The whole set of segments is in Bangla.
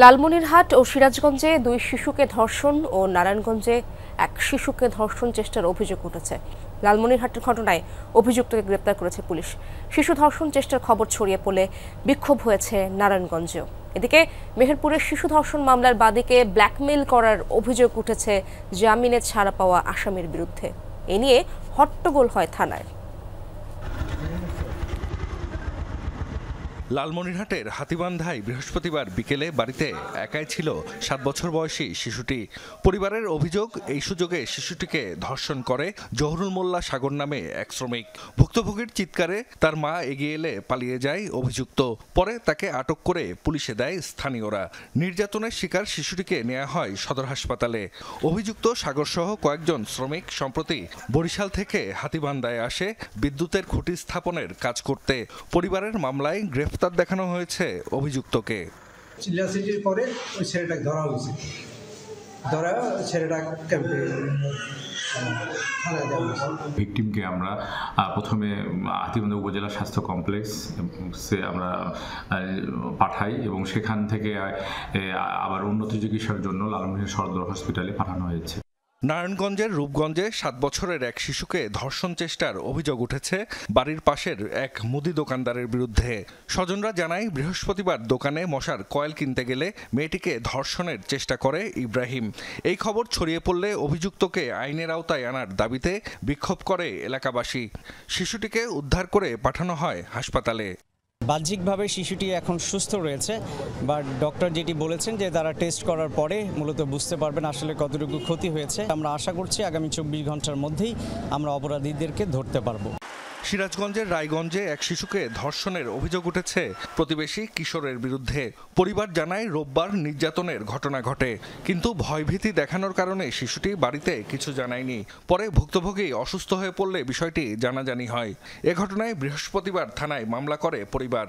লালমনিরহাট ও সিরাজগঞ্জে দুই শিশুকে ধর্ষণ ও নারায়ণগঞ্জে এক শিশুকে ধর্ষণ চেষ্টার অভিযোগ উঠেছে। লালমনিরহাটের ঘটনায় অভিযুক্তকে গ্রেপ্তার করেছে পুলিশ। শিশু ধর্ষণ চেষ্টার খবর ছড়িয়ে পড়লে বিক্ষোভ হয়েছে নারায়ণগঞ্জেও। এদিকে মেহেরপুরের শিশু ধর্ষণ মামলার বাদীকে ব্ল্যাকমেইল করার অভিযোগ উঠেছে জামিনে ছাড়া পাওয়া আসামির বিরুদ্ধে। এ নিয়ে হট্টগোল হয় থানায়। লালমনিরহাটের হাতিবান্ধায় বৃহস্পতিবার বিকেলে বাড়িতে একাই ছিল 7 বছর বয়সী শিশুটি। পরিবারের অভিযোগ, এই সুযোগে শিশুটিকে ধর্ষণ করে জহুরুল মোল্লা সাগর নামে এক শ্রমিক। ভুক্তভোগীর চিৎকারে তার মা এগিয়ে এলে পালিয়ে যায় অভিযুক্ত। পরে তাকে আটক করে পুলিশে দেয় স্থানীয়রা। নির্যাতনের শিকার শিশুটিকে নেওয়া হয় সদর হাসপাতালে। অভিযুক্ত সাগরসহ কয়েকজন শ্রমিক সম্প্রতি বরিশাল থেকে হাতিবান্ধায় আসে বিদ্যুতের খুঁটি স্থাপনের কাজ করতে। পরিবারের মামলায় গ্রেফতার দেখানো হয়েছে অভিযুক্তকে। চিল্লাচিল্লির পরে ওই ছেলেটাকে ধরা হয়েছে। ধরা ছেলেটা ক্যাম্পে থানায় দেওয়া হয়েছে। ভিকটিমকে আমরা প্রথমে হাতিবান্ধা উপজেলা স্বাস্থ্য কমপ্লেক্সে আমরা পাঠাই এবং সেখান থেকে আবার উন্নত চিকিৎসার জন্য লালমনিরহাট সদর হসপিটালে পাঠানো হয়েছে। নারায়ণগঞ্জের রূপগঞ্জে 7 বছরের এক শিশুকে ধর্ষণ চেষ্টার অভিযোগ উঠেছে বাড়ির পাশের এক মুদি দোকানদারের বিরুদ্ধে। স্বজনরা জানায়, বৃহস্পতিবার দোকানে মশার কয়েল কিনতে গেলে মেয়েটিকে ধর্ষণের চেষ্টা করে ইব্রাহিম। এই খবর ছড়িয়ে পড়লে অভিযুক্তকে আইনের আওতায় আনার দাবিতে বিক্ষোভ করে এলাকাবাসী। শিশুটিকে উদ্ধার করে পাঠানো হয় হাসপাতালে। বাহ্যিকভাবে শিশুটি এখন সুস্থ রয়েছে, বাট ডক্টর যেটি বলেছেন যে তারা টেস্ট করার পরে মূলত বুঝতে পারবেন আসলে কতটুকু ক্ষতি হয়েছে। আমরা আশা করছি আগামী 24 ঘন্টার মধ্যেই আমরা অপরাধীদেরকে ধরতে পারবো। সিরাজগঞ্জের রায়গঞ্জে এক শিশুকে ধর্ষণের অভিযোগ উঠেছে প্রতিবেশী কিশোরের বিরুদ্ধে। পরিবার জানায়, রোববার নির্যাতনের ঘটনা ঘটে, কিন্তু ভয়ভীতি দেখানোর কারণে শিশুটি বাড়িতে কিছু জানায়নি। পরে ভুক্তভোগী অসুস্থ হয়ে পড়লে বিষয়টি জানাজানি হয়। এ ঘটনায় বৃহস্পতিবার থানায় মামলা করে পরিবার।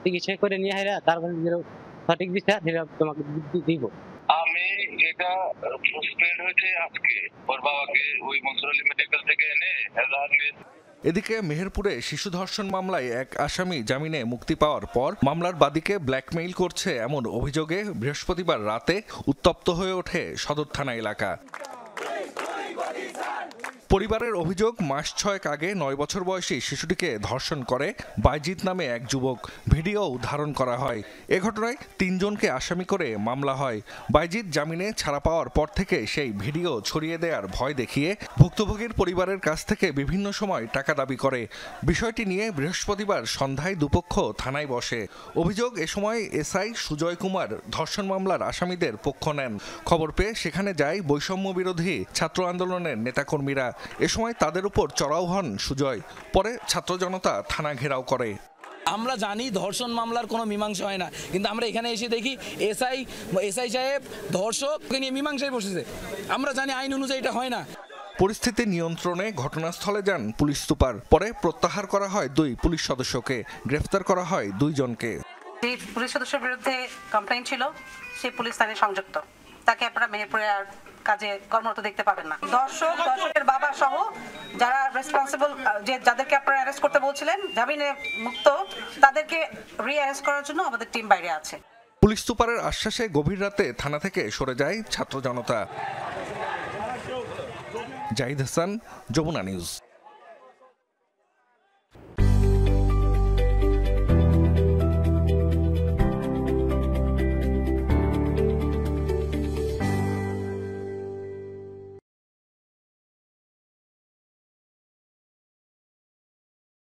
চিকিৎসা করে নিয়ে তারপরে সঠিক বিচার তোমাকে দিব। আমি এটা সাসপেন্ড হয়েছে আজকে। ওর বাবাকে ওই মনসুর আলী মেডিকেল থেকে এনে এদিকে মেহেরপুরে শিশু ধর্ষণ মামলায় এক আসামি জামিনে মুক্তি পাওয়ার পর মামলার বাদীকে ব্ল্যাকমেইল করছে এমন অভিযোগে বৃহস্পতিবার রাতে উত্তপ্ত হয়ে ওঠে সদর থানা এলাকা। পরিবারের অভিযোগ, মাস 6 আগে 9 বছর বয়সী শিশুটিকে ধর্ষণ করে বাইজিৎ নামে এক যুবক। ভিডিও ধারণ করা হয়। এ ঘটনায় 3 জনকে আসামি করে মামলা হয়। বাইজিৎ জামিনে ছাড়া পাওয়ার পর থেকে সেই ভিডিও ছড়িয়ে দেওয়ার ভয় দেখিয়ে ভুক্তভোগীর পরিবারের কাছ থেকে বিভিন্ন সময় টাকা দাবি করে। বিষয়টি নিয়ে বৃহস্পতিবার সন্ধ্যায় দুপক্ষ থানায় বসে। অভিযোগ, এ সময় এসআই সুজয় কুমার ধর্ষণ মামলার আসামিদের পক্ষ নেন। খবর পেয়ে সেখানে যায় বৈষম্য বিরোধী ছাত্র আন্দোলনের নেতাকর্মীরা। এ সময় তাদের উপর চড়াও হন সুজয়। পরে ছাত্র জনতা থানা ঘেরাও করে। আমরা জানি ধর্ষণ মামলার কোনো মীমাংসা হয় না, কিন্তু আমরা এখানে এসে দেখি এসআই সাহেব ধর্ষককে নিয়ে মীমাংসায় বসেছে। আমরা জানি আইন অনুযায়ী এটা হয় না। পরিস্থিতি নিয়ন্ত্রণে ঘটনাস্থলে যান পুলিশ সুপার। পরে প্রত্যাহার করা হয় 2 পুলিশ সদস্যকে, গ্রেফতার করা হয় 2 জনকে। যে পুলিশ সদস্যের বিরুদ্ধে কমপ্লেইন ছিল সেই পুলিশ থানায় সংযুক্ত, তাকে আপনারা মেহেরপুরে আর কাজে কর্মরত দেখতে পাবেন না। দর্শকের বাবা সহ যারা রেসপন্সিবল, যাদেরকে আপনারা অ্যারেস্ট করতে বলছিলেন জামিনে মুক্ত, তাদেরকে রি-অ্যারেস্ট করার জন্য আমাদের টিম বাইরে আছে। পুলিশ সুপারের আশ্বাসে গভীর রাতে থানা থেকে সরে যায় ছাত্র জনতা। জাহিদ হাসান, যমুনা নিউজ।